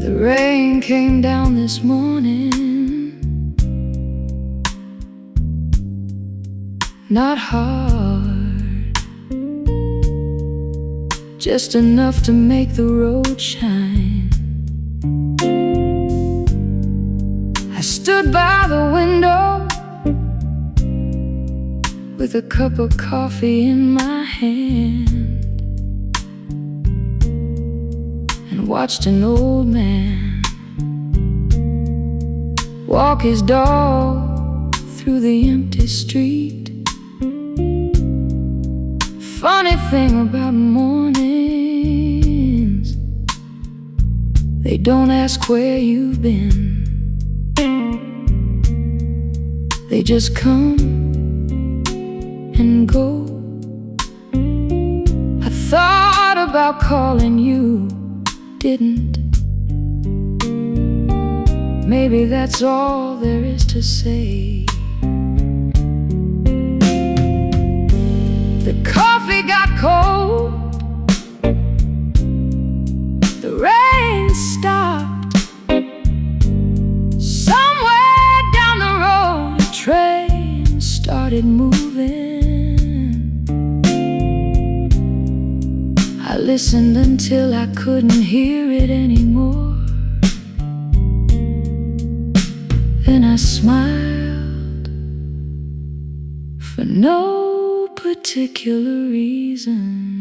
The rain came down this morning, not hard, just enough to make the road shine. I stood by the window with a cup of coffee in my hand and watched an old man walk his dog through the empty street. Funny thing about mornings, they don't ask where you've been. They just come and go. I thought about calling you, didn't. Maybe that's all there is to say. The coffee got cold, the rain stopped. Somewhere down the road a train started moving. I listened until I couldn't hear it anymore. Then I smiled for no particular reason.